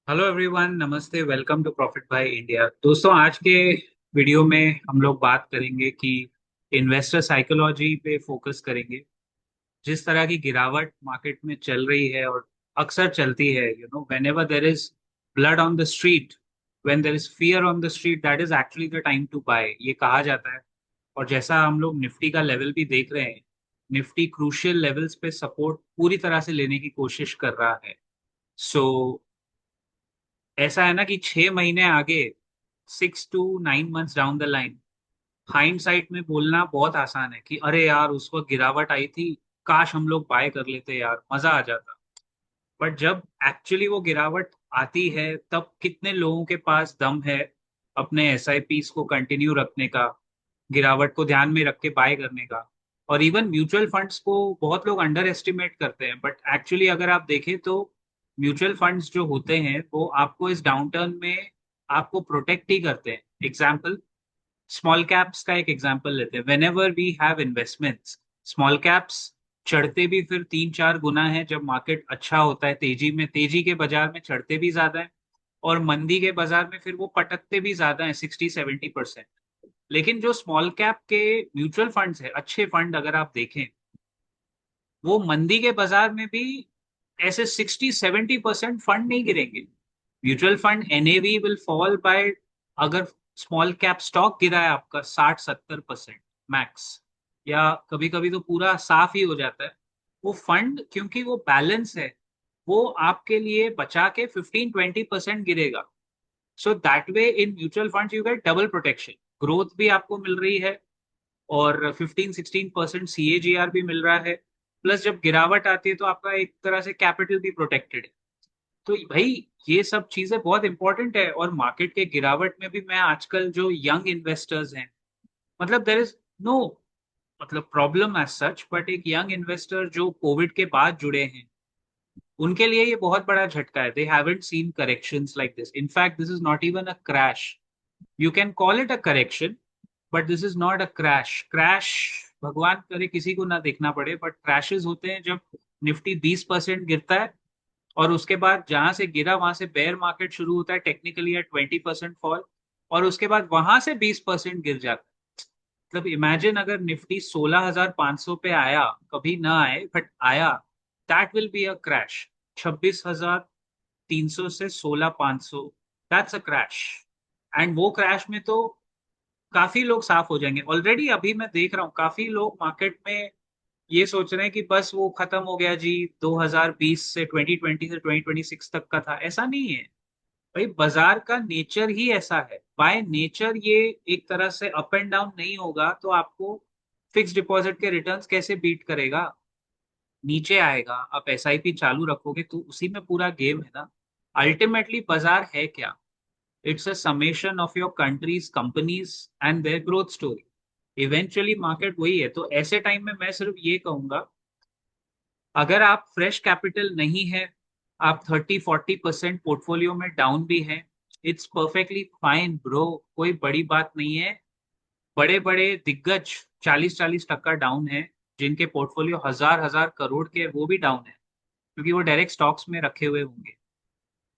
Hello everyone, नमस्ते। Welcome to profit by India. दोस्तों, आज के वीडियो में हम लोग बात करेंगे कि इन्वेस्टर साइकोलॉजी पे फोकस करेंगे। जिस तरह की गिरावट मार्केट में चल रही है और अक्सर चलती है, whenever there is blood on the street, when there is fear on the street, that is actually the time to buy, ये कहा जाता है। और जैसा हम लोग निफ्टी का लेवल भी देख रहे हैं, निफ्टी क्रूशियल लेवल्स पे सपोर्ट पूरी तरह से लेने की कोशिश कर रहा है। सो ऐसा है ना कि 6 महीने आगे, 6 to 9 months down the line, hindsight में बोलना बहुत आसान है कि अरे यार, उस वक्त गिरावट आई थी, काश हम लोग बाय कर लेते यार, मजा आ जाता। बट जब एक्चुअली वो गिरावट आती है, तब कितने लोगों के पास दम है अपने एसआईपीस को कंटिन्यू रखने का, गिरावट को ध्यान में रख के बाय करने का। और इवन म्यूचुअल फंड्स को बहुत लोग अंडर एस्टिमेट करते हैं, बट एक्चुअली अगर आप देखें तो म्यूचुअल फंड्स जो होते हैं वो आपको इस डाउनटर्न में आपको प्रोटेक्ट ही करते हैं। एग्जाम्पल, स्मॉल कैप्स का एक एग्जांपल लेते हैं। Whenever we have investments, small caps चढ़ते भी फिर 3-4 गुना है जब मार्केट अच्छा होता है, तेजी में, तेजी के बाजार में चढ़ते भी ज्यादा है, और मंदी के बाजार में फिर वो पटकते भी ज्यादा है, 60-70%। लेकिन जो स्मॉल कैप के म्यूचुअल फंड्स है, अच्छे फंड अगर आप देखें, वो मंदी के बाजार में भी ऐसे 60-70% फंड नहीं गिरेंगे। Mutual fund NAV will fall bye, अगर स्मॉल कैप स्टॉक गिरा है आपका 60-70% मैक्स, या कभी कभी तो पूरा साफ ही हो जाता है, वो फंड क्योंकि वो बैलेंस है, वो आपके लिए बचा के 15-20% गिरेगा। So that way in mutual fund you get double protection, growth भी आपको मिल रही है और 15-16% सीएजीआर भी मिल रहा है। प्लस जब गिरावट आती है तो आपका एक तरह से कैपिटल भी प्रोटेक्टेड है। तो भाई, ये सब चीजें बहुत इंपॉर्टेंट है। और मार्केट के गिरावट में भी मैं आजकल जो यंग इन्वेस्टर्स हैं, मतलब देर इज नो मतलब प्रॉब्लम एज सच, बट एक यंग इन्वेस्टर जो कोविड के बाद जुड़े हैं, उनके लिए ये बहुत बड़ा झटका है। They haven't seen corrections like this. In fact this is not even a crash. You can call it a correction, but this is not a crash. Crash भगवान करे किसी को ना देखना पड़े, बट क्रैशेस होते हैं जब निफ्टी 20% गिरता है और उसके बाद जहां से गिरा वहां से बेयर मार्केट शुरू होता है, टेक्निकली 20% फॉल, और उसके बाद वहां से 20% गिर जाता है। मतलब इमेजिन अगर निफ्टी 16,500 पे आया, कभी ना आए बट आया, that will be a crash. 26,300 से 16,500, दैट्स अ क्रैश। एंड वो क्रैश में तो काफी लोग साफ हो जाएंगे। ऑलरेडी अभी मैं देख रहा हूँ काफी लोग मार्केट में ये सोच रहे हैं कि बस वो खत्म हो गया जी, 2020 से 2020 से 2026 तक का था। ऐसा नहीं है भाई, बाजार का नेचर ही ऐसा है। बाय नेचर ये एक तरह से अप एंड डाउन नहीं होगा तो आपको फिक्स डिपॉजिट के रिटर्न्स कैसे बीट करेगा? नीचे आएगा, आप एसआईपी चालू रखोगे तो उसी में पूरा गेम है ना। अल्टीमेटली बाजार है क्या? It's a summation of your country's companies and their growth story. Eventually market वही है। तो ऐसे टाइम में मैं सिर्फ ये कहूंगा, अगर आप फ्रेश कैपिटल नहीं है, आप 30-40% पोर्टफोलियो में डाउन भी हैं, इट्स परफेक्टली फाइन ब्रो, कोई बड़ी बात नहीं है। बड़े बड़े दिग्गज 40-40% डाउन है, जिनके पोर्टफोलियो हजार हजार करोड़ के, वो भी डाउन है क्योंकि वो डायरेक्ट स्टॉक्स में रखे हुए होंगे।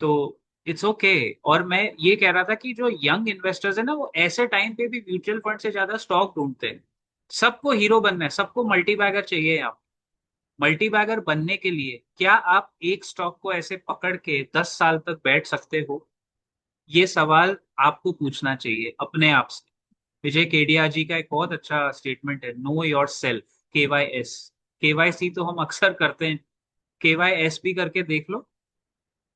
तो इट्स ओके okay। और मैं ये कह रहा था कि जो यंग इन्वेस्टर्स है ना, वो ऐसे टाइम पे भी म्यूचुअल फंड से ज्यादा स्टॉक ढूंढते हैं। सबको हीरो बनना है, सबको मल्टी बैगर चाहिए। मल्टी बैगर बनने के लिए क्या आप एक स्टॉक को ऐसे पकड़ के 10 साल तक बैठ सकते हो? ये सवाल आपको पूछना चाहिए अपने आप से। विजय केडिया जी का एक बहुत अच्छा स्टेटमेंट है, know your self, KYS। KYC तो हम अक्सर करते हैं, KYS भी करके देख लो।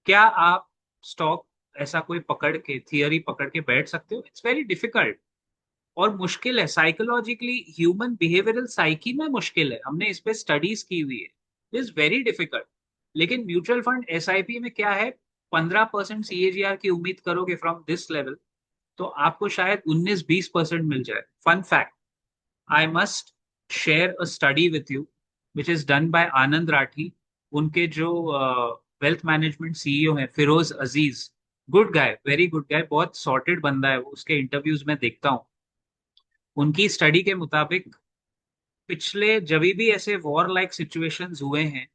क्या आप स्टॉक ऐसा कोई पकड़ के, थियरी पकड़ के बैठ सकते हो? इट्स वेरी डिफिकल्ट और मुश्किल है। साइकोलॉजिकली ह्यूमन बिहेवियरल साइकी में मुश्किल है, हमने इस पे स्टडीज की हुई है। Is very difficult. लेकिन म्यूचुअल फंड एसआईपी में क्या है, 15% सीएजीआर की उम्मीद करोगे फ्रॉम दिस लेवल, तो आपको शायद 19-20% मिल जाए। Fun fact, I must share a study with you which is done by Anand Rathi. उनके जो वेल्थ मैनेजमेंट सीईओ हैं, Firoz Aziz, good guy, very good guy, बहुत सॉर्टेड बंदा है वो, उसके इंटरव्यूज में देखता हूँ। उनकी स्टडी के मुताबिक पिछले जब भी ऐसे वॉर लाइक सिचुएशंस हुए हैं,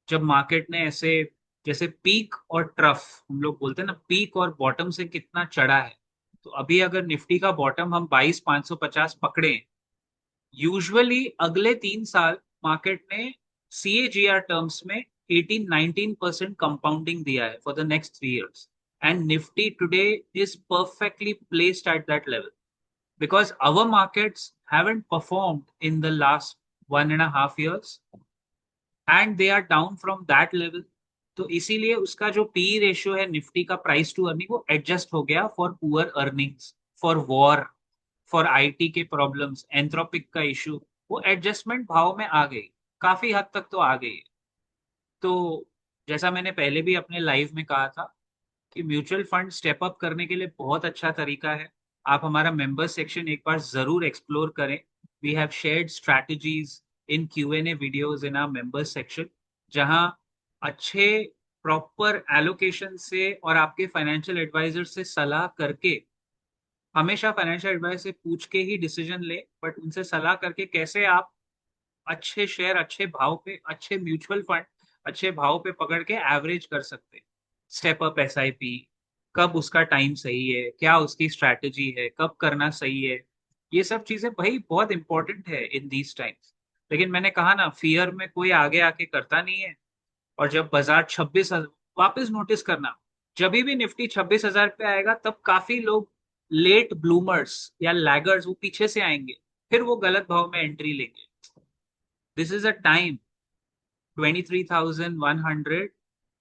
जब मार्केट ने ऐसे जैसे पीक और ट्रफ हम लोग बोलते हैं ना, पीक और बॉटम से कितना चढ़ा है। तो अभी अगर निफ्टी का बॉटम हम 22,550 पकड़े, यूजुअली अगले 3 साल मार्केट ने सीएजीआर टर्म्स में 18-19% कंपाउंडिंग दिया है for the next 3 years, and Nifty today is perfectly placed at that level because our markets haven't performed in the last 1.5 years and they are down from that level. तो इसीलिए उसका जो P ratio है Nifty का, price to earning, वो adjust हो गया for poor earnings, for war, for IT के प्रॉब्लम्स, एंथ्रोपिक का इशू। वो एडजस्टमेंट भाव में आ गई, काफी हद तक तो आ गई। तो जैसा मैंने पहले भी अपने लाइव में कहा था कि म्यूचुअल फंड स्टेप अप करने के लिए बहुत अच्छा तरीका है। आप हमारा मेंबर सेक्शन एक बार जरूर एक्सप्लोर करें। We have shared strategies in Q&A videos in our member section, जहां अच्छे प्रॉपर एलोकेशन से और आपके फाइनेंशियल एडवाइजर से सलाह करके, हमेशा फाइनेंशियल एडवाइस से पूछ के ही डिसीजन ले, बट उनसे सलाह करके कैसे आप अच्छे शेयर अच्छे भाव पे, अच्छे म्यूचुअल फंड अच्छे भाव पे पकड़ के एवरेज कर सकते हैं। स्टेप अप एसआईपी, कब उसका टाइम सही है, क्या उसकी स्ट्रैटेजी है, कब करना सही है, ये सब चीजें भाई बहुत इंपॉर्टेंट है इन दीज टाइम्स। लेकिन मैंने कहा ना, फियर में कोई आगे आके करता नहीं है। और जब बाजार 26,000, वापस नोटिस करना, जब भी निफ्टी 26,000 पे आएगा तब काफी लोग लेट ब्लूमर्स या लैगर्स वो पीछे से आएंगे, फिर वो गलत भाव में एंट्री लेंगे। This is a time. 23,100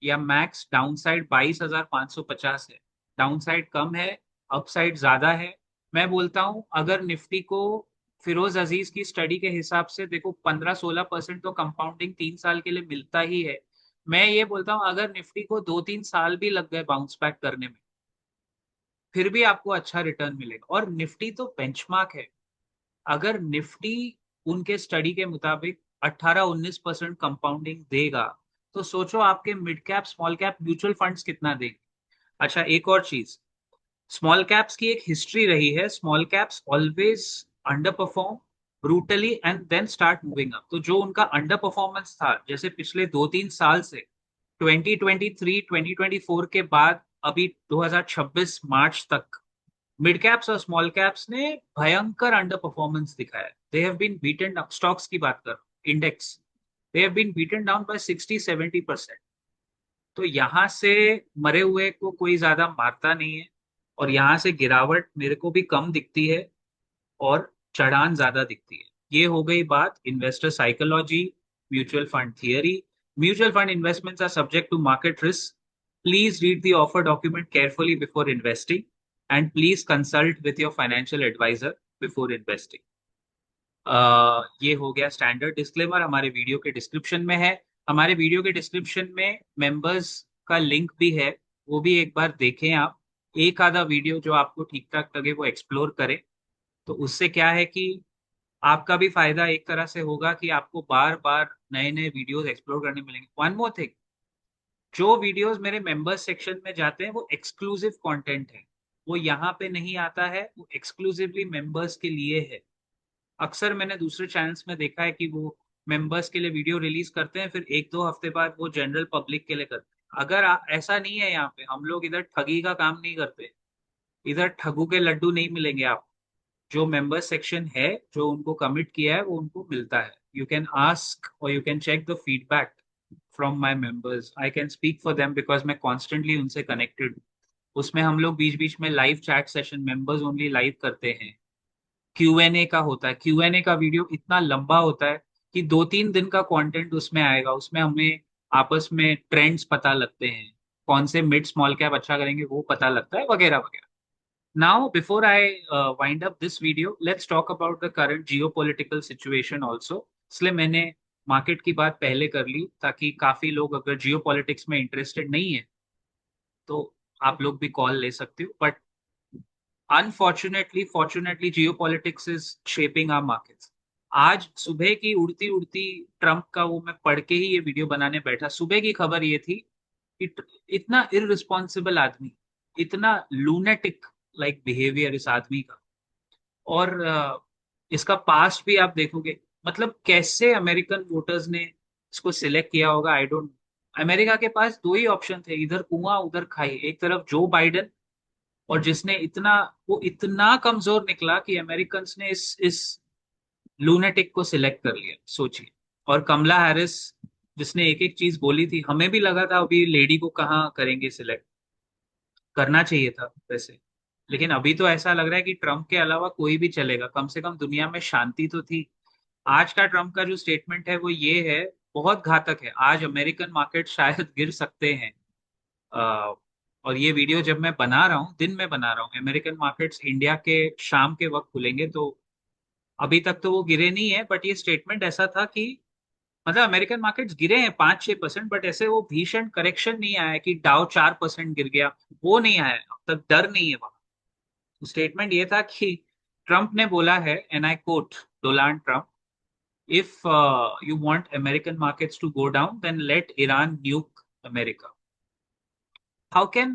या मैक्स डाउनसाइड 22,550 है। डाउनसाइड कम है, अपसाइड ज्यादा है। मैं बोलता हूं अगर निफ्टी को फिरोज अजीज की स्टडी के हिसाब से देखो, 15-16% तो कंपाउंडिंग 3 साल के लिए मिलता ही है। मैं ये बोलता हूं अगर निफ्टी को 2-3 साल भी लग गए बाउंस बैक करने में, फिर भी आपको अच्छा रिटर्न मिलेगा। और निफ्टी तो बेंचमार्क है। अगर निफ्टी उनके स्टडी के मुताबिक 18-19% कंपाउंडिंग देगा, तो सोचो आपके mid cap small cap mutual funds कितना देंगे। अच्छा, एक और चीज, स्मॉल कैप्स की एक हिस्ट्री रही है, small caps always underperform brutally and then start moving up. तो जो उनका अंडर परफॉर्मेंस था, जैसे पिछले 2-3 साल से, 2023 2024 के बाद अभी 2026 मार्च तक, मिड कैप्स और स्मॉल कैप्स ने भयंकर अंडर परफॉर्मेंस दिखाया। They have been beaten, stocks की बात कर, index, they have been beaten down by 60-70%। तो यहाँ से मरे हुए को कोई ज्यादा मारता नहीं है, और यहाँ से गिरावट मेरे को भी कम दिखती है और चढ़ान ज्यादा दिखती है। ये हो गई बात investor psychology, mutual fund theory. Mutual fund investments are subject to market risk. Please read the offer document carefully before investing, and please consult with your financial advisor before investing. ये हो गया स्टैंडर्ड डिस्क्लेमर, हमारे video के description में है। हमारे video के description में मेंबर्स का लिंक भी है, वो भी एक बार देखें आप। एक आधा वीडियो जो आपको ठीक ठाक लगे वो एक्सप्लोर करें। तो उससे क्या है कि आपका भी फायदा एक तरह से होगा कि आपको बार बार नए नए वीडियोस एक्सप्लोर करने मिलेंगे। वन मोर थिंग, जो वीडियोस मेरे मेंबर्स सेक्शन में जाते हैं वो एक्सक्लूसिव कंटेंट है, वो यहाँ पे नहीं आता है, वो एक्सक्लूसिवली मेंबर्स के लिए है। अक्सर मैंने दूसरे चैनल्स में देखा है कि वो मेंबर्स के लिए वीडियो रिलीज करते हैं, फिर 1-2 हफ्ते बाद वो जनरल पब्लिक के लिए करते हैं। अगर ऐसा नहीं है, यहाँ पे हम लोग इधर ठगी का काम नहीं करते, इधर ठगू के लड्डू नहीं मिलेंगे आपको। जो मेंबर सेक्शन है, जो उनको कमिट किया है वो उनको मिलता है। यू कैन आस्क और you can check the feedback from my members. I can speak for them because मैं कॉन्स्टेंटली उनसे कनेक्टेड हूँ। उसमें हम लोग बीच बीच में live chat session members only live करते हैं। Q&A का होता है, Q&A का वीडियो इतना लंबा होता है कि 2-3 दिन का कंटेंट उसमें आएगा। उसमें हमें आपस में ट्रेंड्स पता लगते हैं, कौन से मिड स्मॉल कैप अच्छा करेंगे वो पता लगता है, वगैरह वगैरह। Now, before I wind up this video, let's talk about the current geopolitical situation also. इसलिए मैंने मार्केट की बात पहले कर ली, ताकि काफी लोग अगर जियोपॉलिटिक्स में इंटरेस्टेड नहीं है तो आप लोग भी कॉल ले सकते हो। But unfortunately fortunately geopolitics is shaping our markets. आज सुबह की उड़ती उड़ती ट्रम्प का वो मैं पढ़ के ही ये वीडियो बनाने बैठा। सुबह की खबर ये थी कि इतना इररिस्पॉन्सिबल आदमी, इतना लूनेटिक लाइक बिहेवियर इस आदमी का। और इसका पास्ट भी आप देखोगे, मतलब कैसे अमेरिकन वोटर्स ने इसको सिलेक्ट किया होगा, आई डोंट। अमेरिका के पास दो ही ऑप्शन थे, इधर कुआं उधर खाई। एक तरफ जो बाइडेन, और जिसने इतना, वो इतना कमजोर निकला कि अमेरिकन ने इस लूनेटिक को सिलेक्ट कर लिया, सोचिए। और कमला हैरिस, जिसने एक एक चीज बोली थी, हमें भी लगा था अभी लेडी को कहाँ करेंगे सिलेक्ट, करना चाहिए था वैसे। लेकिन अभी तो ऐसा लग रहा है कि ट्रम्प के अलावा कोई भी चलेगा, कम से कम दुनिया में शांति तो थी। आज का ट्रम्प का जो स्टेटमेंट है वो ये है, बहुत घातक है। आज अमेरिकन मार्केट शायद गिर सकते हैं। अ, और ये वीडियो जब मैं बना रहा हूँ, दिन में बना रहा हूँ, अमेरिकन मार्केट्स इंडिया के शाम के वक्त खुलेंगे, तो अभी तक तो वो गिरे नहीं है, बट ये स्टेटमेंट ऐसा था कि मतलब अमेरिकन मार्केट्स गिरे हैं 5-6%, बट ऐसे वो भीषण करेक्शन नहीं आया कि डाउ 4% गिर गया, वो नहीं आया, अब तक डर नहीं है वहां। स्टेटमेंट ये था कि ट्रंप ने बोला है, and I quote Donald Trump, if you want American markets to go down then let Iran nuke America. How can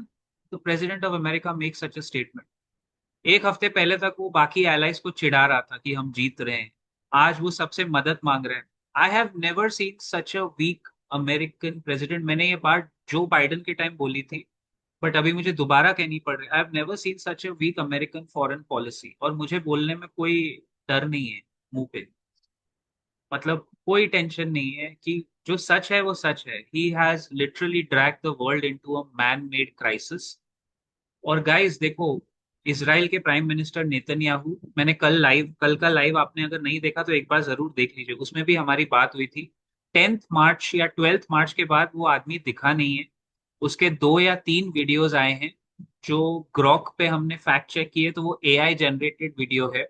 the president of America make such a statement? एक हफ्ते पहले तक वो बाकी एलाइज को चिढ़ा रहा था कि हम जीत रहे हैं, आज वो सबसे मदद मांग रहे हैं। I have never seen such a weak American president. मैंने ये बात जो बाइडन के टाइम बोली थी, बट अभी मुझे दोबारा कहनी पड़ रही है। I have never seen such a weak American foreign policy, और मुझे बोलने में कोई डर नहीं है मुंह पे। मतलब कोई टेंशन नहीं है कि जो सच है वो सच है। He has literally drag the world into a man made crisis. और गाइस देखो, इसराइल के प्राइम मिनिस्टर नेतन्याहू, मैंने कल का लाइव आपने अगर नहीं देखा तो एक बार जरूर देख लीजिए, उसमें भी हमारी बात हुई थी। 10th मार्च या 12th मार्च के बाद वो आदमी दिखा नहीं है। उसके 2 या 3 वीडियोज आए हैं जो ग्रॉक पे हमने फैक्ट चेक किए, तो वो एआई जनरेटेड वीडियो है।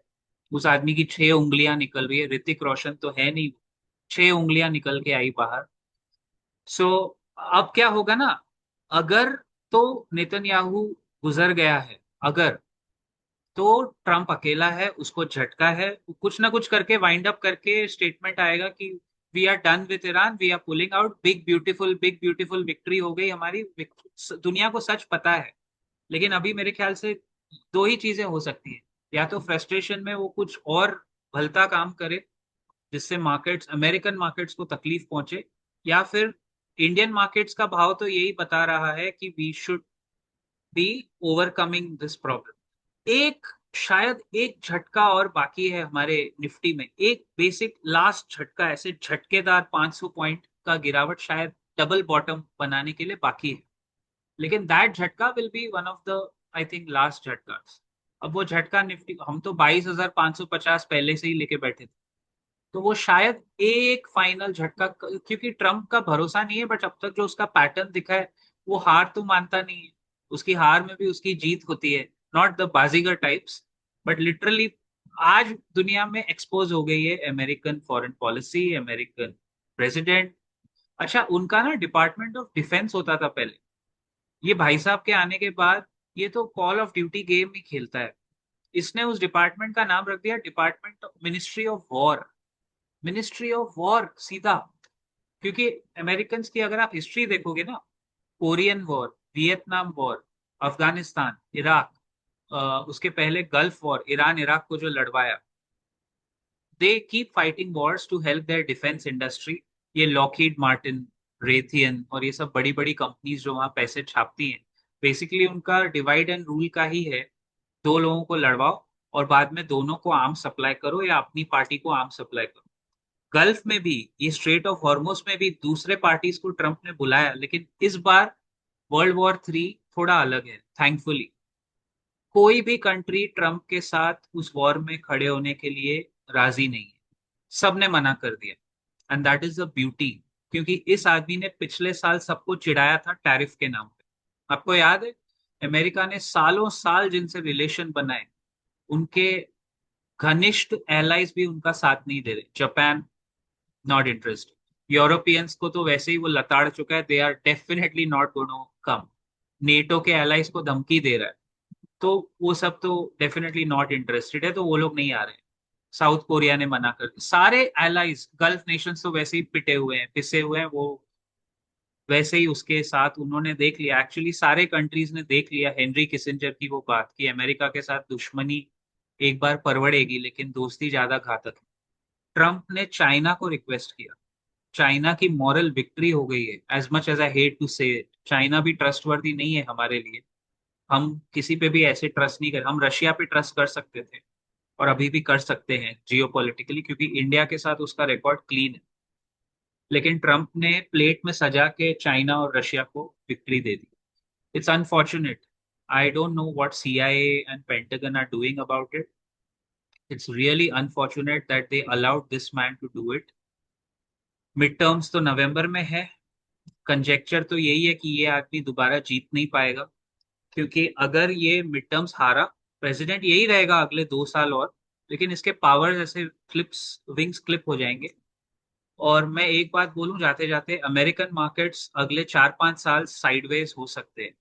उस आदमी की 6 उंगलियां निकल रही है, ऋतिक रोशन तो है नहीं, 6 उंगलियां निकल के आई बाहर। सो अब क्या होगा ना, अगर तो नेतन्याहू गुजर गया है, अगर तो ट्रम्प अकेला है, उसको झटका है, वो कुछ ना कुछ करके वाइंड अप करके स्टेटमेंट आएगा कि we are done with Iran, we are pulling out, big beautiful victory हो गई हमारी। दुनिया को सच पता है। लेकिन अभी मेरे ख्याल से दो ही चीजें हो सकती है, या तो फ्रस्ट्रेशन में वो कुछ और भलता काम करे जिससे मार्केट्स, अमेरिकन मार्केट्स को तकलीफ पहुंचे, या फिर इंडियन मार्केट्स का भाव तो यही बता रहा है कि we should be overcoming this problem. एक, शायद एक झटका और बाकी है हमारे निफ्टी में, एक बेसिक लास्ट झटका, ऐसे झटकेदार 500 पॉइंट का गिरावट शायद डबल बॉटम बनाने के लिए बाकी है। लेकिन दैट झटका will be one of the, I think, last झटका। अब वो झटका निफ्टी, हम तो 22,550 पहले से ही लेके बैठे थे, तो वो शायद एक फाइनल झटका, क्योंकि ट्रम्प का भरोसा नहीं है, बट अब तक जो उसका पैटर्न दिखा है, वो हार तो मानता नहीं है। उसकी हार में भी उसकी जीत होती है, not the Baazigar types, but literally आज दुनिया में एक्सपोज हो गई है American foreign policy, American president. अच्छा, उनका ना डिपार्टमेंट ऑफ डिफेंस होता था पहले, ये भाई साहब के आने के बाद ये तो कॉल ऑफ ड्यूटी गेम ही खेलता है। इसने उस डिपार्टमेंट का नाम रख दिया department of ministry of war. Ministry of war सीधा। क्योंकि अमेरिकन की अगर आप हिस्ट्री देखोगे ना, Korean war, Vietnam war, Afghanistan, Iraq, उसके पहले गल्फ वॉर, ईरान इराक को जो लड़वाया, they keep fighting wars to help their defence industry. ये लॉकहीड मार्टिन, रेथियन और ये सब बड़ी बड़ी कंपनीज जो वहां पैसे छापती हैं, बेसिकली उनका डिवाइड एंड रूल का ही है। दो लोगों को लड़वाओ और बाद में दोनों को आर्म्स सप्लाई करो या अपनी पार्टी को आर्म्स सप्लाई करो। गल्फ में भी, ये स्ट्रेट ऑफ हॉर्मुज में भी दूसरे पार्टीज को ट्रंप ने बुलाया, लेकिन इस बार वर्ल्ड वॉर 3 थोड़ा अलग है, थैंकफुली। कोई भी कंट्री ट्रंप के साथ उस वॉर में खड़े होने के लिए राजी नहीं है, सबने मना कर दिया। And that is the beauty, क्योंकि इस आदमी ने पिछले साल सबको चिढ़ाया था टैरिफ के नाम पे, आपको याद है? अमेरिका ने सालों साल जिनसे रिलेशन बनाए, उनके घनिष्ठ एलाइज भी उनका साथ नहीं दे रहे। जापान नॉट इंटरेस्टेड, यूरोपियंस को तो वैसे ही वो लताड़ चुका है, they are definitely not gonna come. NATO के एलाइज को धमकी दे रहा है, तो वो सब तो डेफिनेटली नॉट इंटरेस्टेड है, तो वो लोग नहीं आ रहे हैं। साउथ कोरिया ने मना कर दिया, सारे एलाइज गल्फ नेशंस तो वैसे ही पिटे हुए हैं, पिसे हुए हैं वो, वैसे ही उसके साथ उन्होंने देख लिया, एक्चुअली सारे कंट्रीज ने देख लिया हेनरी किसिंजर की वो बात कि अमेरिका के साथ दुश्मनी एक बार परवड़ेगी लेकिन दोस्ती ज्यादा घातक है। ट्रंप ने चाइना को रिक्वेस्ट किया चाइना की मॉरल विक्ट्री हो गई है। As much as I hate to say, China भी ट्रस्टवर्दी नहीं है हमारे लिए। हम किसी पे भी ऐसे ट्रस्ट नहीं कर, हम रशिया पे ट्रस्ट कर सकते थे और अभी भी कर सकते हैं जियोपॉलिटिकली, क्योंकि इंडिया के साथ उसका रिकॉर्ड क्लीन है। लेकिन ट्रम्प ने प्लेट में सजा के चाइना और रशिया को विक्ट्री दे दी। It's unfortunate. I don't know what CIA and Pentagon are doing about it. It's really unfortunate that they allowed this man to do it. Midterms तो November में है। कंजेक्चर तो यही है कि ये आदमी दोबारा जीत नहीं पाएगा, क्योंकि अगर ये मिड टर्म्स हारा, प्रेसिडेंट यही रहेगा अगले 2 साल और। लेकिन इसके पावर्स ऐसे क्लिप्स, विंग्स क्लिप हो जाएंगे। और मैं एक बात बोलूं जाते जाते, अमेरिकन मार्केट्स अगले 4-5 साल साइडवेज हो सकते हैं,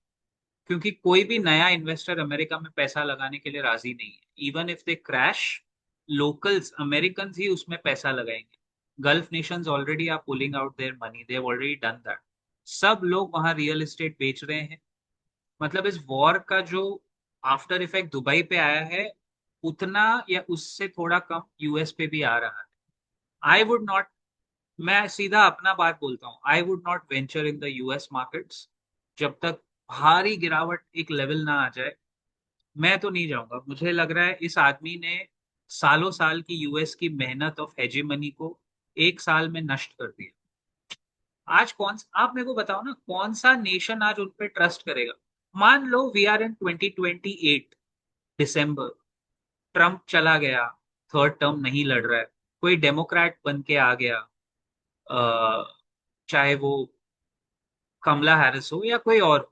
क्योंकि कोई भी नया इन्वेस्टर अमेरिका में पैसा लगाने के लिए राजी नहीं है। Even if they crash, locals American ही उसमें पैसा लगाएंगे। Gulf nations already are pulling out their money, they have already done that. सब लोग वहां रियल एस्टेट बेच रहे हैं। मतलब इस वॉर का जो आफ्टर इफेक्ट दुबई पे आया है, उतना या उससे थोड़ा कम यूएस पे भी आ रहा है। आई वुड नॉट, मैं सीधा अपना बात बोलता हूँ, I would not venture in the US markets जब तक भारी गिरावट एक लेवल ना आ जाए। मैं तो नहीं जाऊंगा। मुझे लग रहा है इस आदमी ने सालों साल की यूएस की मेहनत ऑफ हेजेमनी को एक साल में नष्ट कर दिया। आज आप मेरे को बताओ ना, कौन सा नेशन आज उन पे ट्रस्ट करेगा? मान लो we are in 2028 December, Trump चला गया, थर्ड टर्म नहीं लड़ रहा है, कोई डेमोक्रेट बन के आ गया, चाहे वो कमला हैरिस हो या कोई और,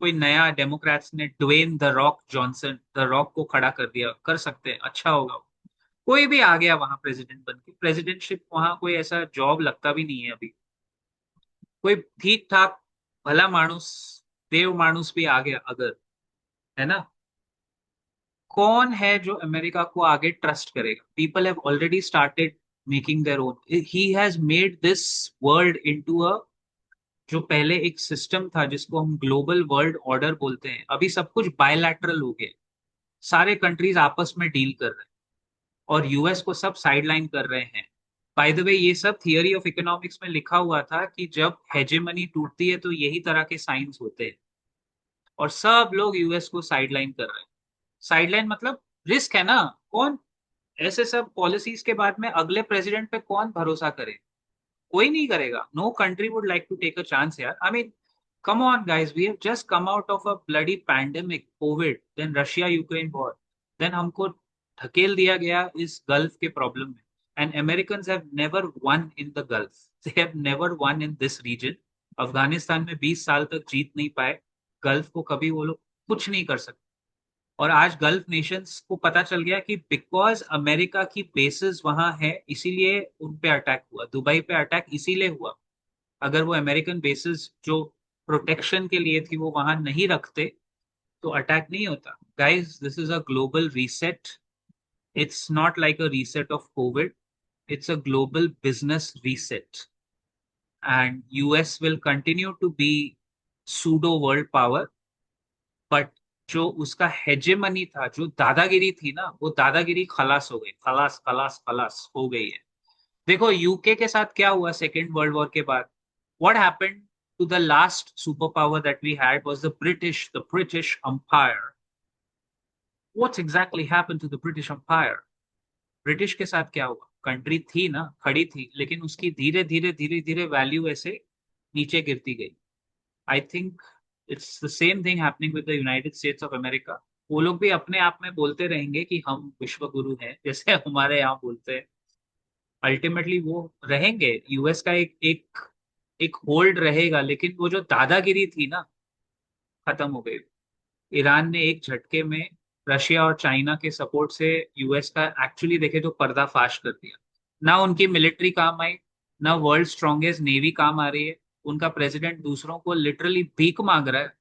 कोई नया डेमोक्रेट्स ने Dwayne the Rock Johnson, the Rock को खड़ा कर दिया, कर सकते हैं, अच्छा होगा। कोई भी आ गया वहां प्रेसिडेंट बन के, प्रेसिडेंटशिप वहां कोई ऐसा जॉब लगता भी नहीं है अभी। कोई ठीक ठाक भला मानुस, देव मानुस भी आ गया अगर, है ना, कौन है जो अमेरिका को आगे ट्रस्ट करेगा? People have already started making their own. He has made this world into a, जो पहले एक सिस्टम था जिसको हम ग्लोबल वर्ल्ड ऑर्डर बोलते हैं, अभी सब कुछ बायलैटरल हो गया। सारे कंट्रीज आपस में डील कर रहे हैं और यूएस को सब साइडलाइन कर रहे हैं। बाय द वे, ये सब थियरी ऑफ इकोनॉमिक्स में लिखा हुआ था कि जब हेजेमनी टूटती है तो यही तरह के साइंस होते हैं। और सब लोग यूएस को साइडलाइन कर रहे हैं। साइडलाइन मतलब रिस्क है ना। कौन ऐसे सब पॉलिसीज के बाद में अगले प्रेसिडेंट पे कौन भरोसा करे? कोई नहीं करेगा। No country would like to take a chance यार। I mean, come on guys, we have just come out of a bloody pandemic, covid, then Russia Ukraine war, then हमको धकेल दिया गया इस गल्फ के प्रॉब्लम में। and Americans have never won in the Gulf, they have never won in this region। Afghanistan में 20 साल तक जीत नहीं पाए, गल्फ को कभी वो लोग कुछ नहीं कर सकते। और आज गल्फ नेशंस को पता चल गया कि बिकॉज अमेरिका की बेसिस वहां है इसीलिए उन पे अटैक हुआ, दुबई पे अटैक इसीलिए हुआ। अगर वो अमेरिकन बेसिस जो प्रोटेक्शन के लिए थी वो वहां नहीं रखते तो अटैक नहीं होता। Guys, this is a global reset. It's not like a reset of covid, it's a global business reset. And US will continue to be pseudo world power, but जो उसका हेजेमनी था, जो दादागिरी थी ना, वो दादागिरी खलास हो गई, खलास खलास खलास हो गई है। देखो यूके के साथ क्या हुआ सेकेंड वर्ल्ड वॉर के बाद। What happened to the last superpower that we had was the British Empire. What's exactly happened to the British Empire? British के साथ क्या हुआ? कंट्री थी ना, खड़ी थी, लेकिन उसकी धीरे धीरे धीरे धीरे वैल्यू ऐसे नीचे गिरती गई। I think it's the same thing happening with the United states of America. वो लोग भी अपने आप में बोलते रहेंगे कि हम विश्व गुरु हैं, जैसे हमारे यहाँ बोलते हैं। अल्टीमेटली वो रहेंगे, यूएस का एक एक एक होल्ड रहेगा, लेकिन वो जो दादागिरी थी ना, खत्म हो गई। ईरान ने एक झटके में रशिया और चाइना के सपोर्ट से यूएस का एक्चुअली देखे तो पर्दाफाश कर दिया। ना उनकी मिलिट्री काम आई, ना वर्ल्ड स्ट्रॉन्गेस्ट नेवी काम आ रही है। उनका प्रेसिडेंट दूसरों को लिटरली भीख मांग रहा है,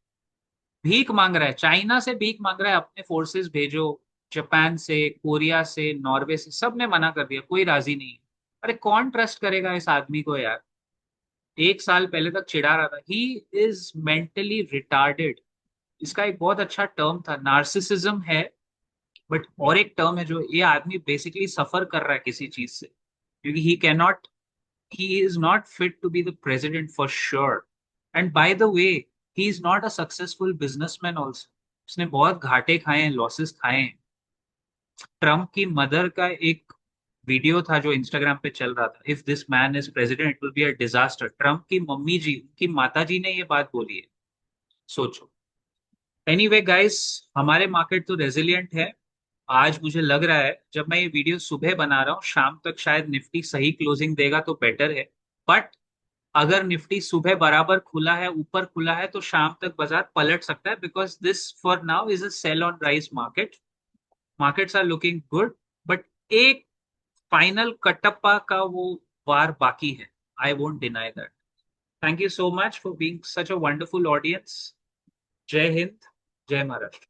भीख मांग रहा है, चाइना से भीख मांग रहा है, अपने फोर्सेस भेजो। जापान से, कोरिया से, नॉर्वे से, सब ने मना कर दिया, कोई राजी नहीं है। अरे कौन ट्रस्ट करेगा इस आदमी को यार? एक साल पहले तक चिढ़ा रहा था, ही इज मेंटली रिटार्डेड। इसका एक बहुत अच्छा टर्म था, नार्सिसिज्म है। बट और एक टर्म है जो ये आदमी बेसिकली सफर कर रहा है किसी चीज से, क्योंकि he can not he is not fit to be the president for sure. And by the way, he is not a successful businessman also. उसने बहुत घाटे खाए हैं, लॉसेस खाए हैं. ट्रम्प की मदर का एक वीडियो था जो इंस्टाग्राम पे चल रहा था, if this man is president it will be a disaster. Trump की मम्मी जी, उनकी माता जी ने ये बात बोली है. सोचो. एनीवे गाइस, हमारे मार्केट तो रेजिलिएंट है. आज मुझे लग रहा है जब मैं ये वीडियो सुबह बना रहा हूँ, शाम तक शायद निफ्टी सही क्लोजिंग देगा तो बेटर है. बट अगर निफ्टी सुबह बराबर खुला है, ऊपर खुला है, तो शाम तक बाजार पलट सकता है, because this for now is a sell on rise market. Markets are looking good. But एक फाइनल कटप्पा का वो वार बाकी है. I won't deny that. Thank you so much for being such a wonderful audience. जय हिंद. जय महाराष्ट्र.